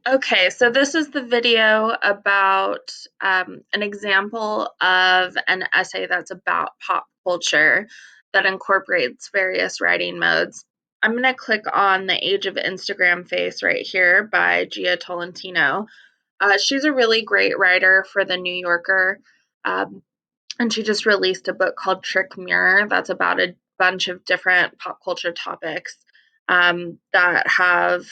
Okay, so this is the video about an example of an essay that's about pop culture that incorporates various writing modes. I'm going to click on The Age of Instagram Face right here by Gia Tolentino. She's a really great writer for The New Yorker, um, and she just released a book called Trick Mirror that's about a bunch of different pop culture topics that have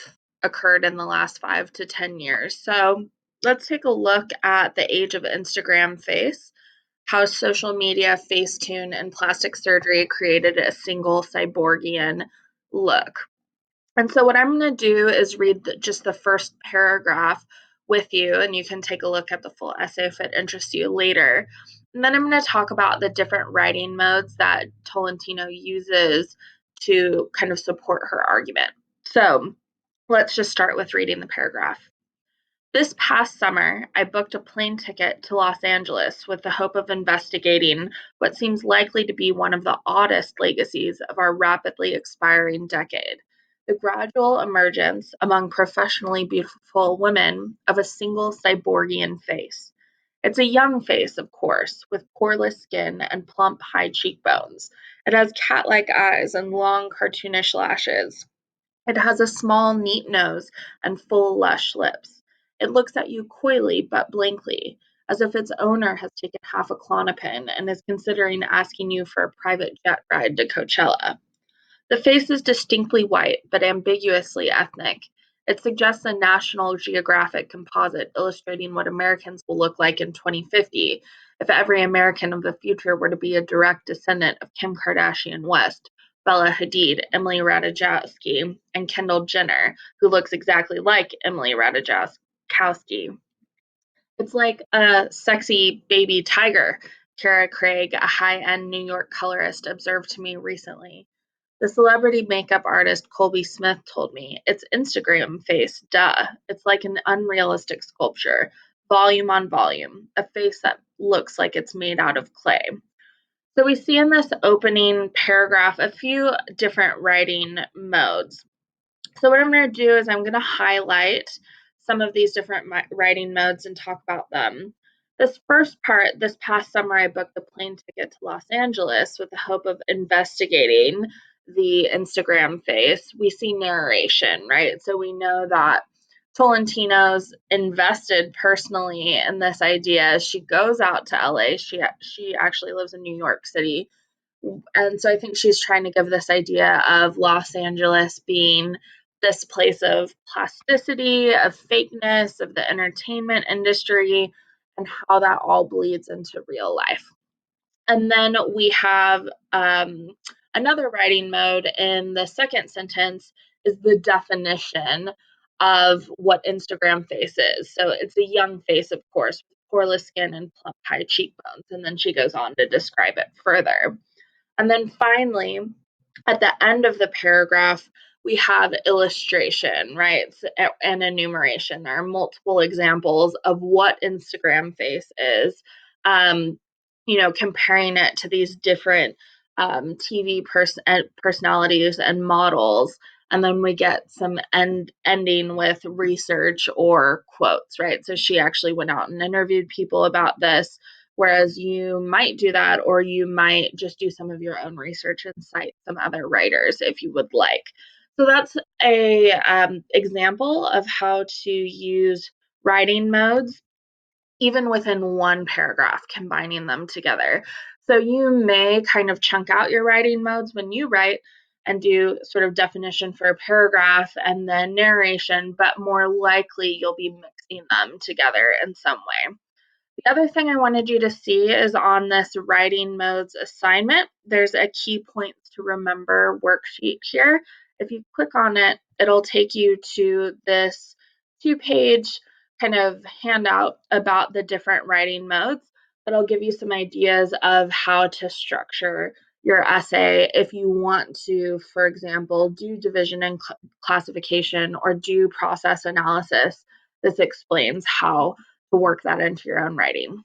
occurred in the last 5 to 10 years. So let's take a look at the age of Instagram face, how social media, Facetune, and plastic surgery created a single cyborgian look. And so what I'm going to do is read just the first paragraph with you, and you can take a look at the full essay if it interests you later. And then I'm going to talk about the different writing modes that Tolentino uses to kind of support her argument. So let's just start with reading the paragraph. This past summer, I booked a plane ticket to Los Angeles with the hope of investigating what seems likely to be one of the oddest legacies of our rapidly expiring decade: the gradual emergence among professionally beautiful women of a single cyborgian face. It's a young face, of course, with poreless skin and plump, high cheekbones. It has cat like eyes and long, cartoonish lashes. It has a small, neat nose and full, lush lips. It looks at you coyly but blankly, as if its owner has taken half a Klonopin and is considering asking you for a private jet ride to Coachella. The face is distinctly white, but ambiguously ethnic. It suggests a National Geographic composite illustrating what Americans will look like in 2050 if every American of the future were to be a direct descendant of Kim Kardashian West, Bella Hadid, Emily Ratajkowski, and Kendall Jenner, who looks exactly like Emily Ratajkowski. It's like a sexy baby tiger, Kara Craig, a high-end New York colorist, observed to me recently. The celebrity makeup artist Colby Smith told me, "It's Instagram face, duh. It's like an unrealistic sculpture, volume on volume, a face that looks like it's made out of clay." So we see in this opening paragraph a few different writing modes. So what I'm going to do is I'm going to highlight some of these different writing modes and talk about them. This first part, this past summer, I booked a plane ticket to Los Angeles with the hope of investigating the Instagram face. We see narration, right? So we know that Tolentino's invested personally in this idea. She goes out to LA. She actually lives in New York City. And so I think she's trying to give this idea of Los Angeles being this place of plasticity, of fakeness, of the entertainment industry, and how that all bleeds into real life. And then we have another writing mode in the second sentence is the definition of what Instagram face is. So it's a young face, of course, with poreless skin and plump high cheekbones. And then she goes on to describe it further. And then finally, at the end of the paragraph, we have illustration, right? And enumeration. There are multiple examples of what Instagram face is, um, comparing it to these different TV personalities and models. And then we get some ending with research or quotes, right? So she actually went out and interviewed people about this, whereas you might do that, or you might just do some of your own research and cite some other writers if you would like. So that's a example of how to use writing modes even within one paragraph, combining them together. So you may kind of chunk out your writing modes when you write and do sort of definition for a paragraph and then narration, but more likely you'll be mixing them together in some way. The other thing I wanted you to see is on this writing modes assignment, there's a key points to remember worksheet here. If you click on it, it'll take you to this 2-page kind of handout about the different writing modes. That'll give you some ideas of how to structure your essay if you want to, for example, do division and classification or do process analysis. This explains how to work that into your own writing.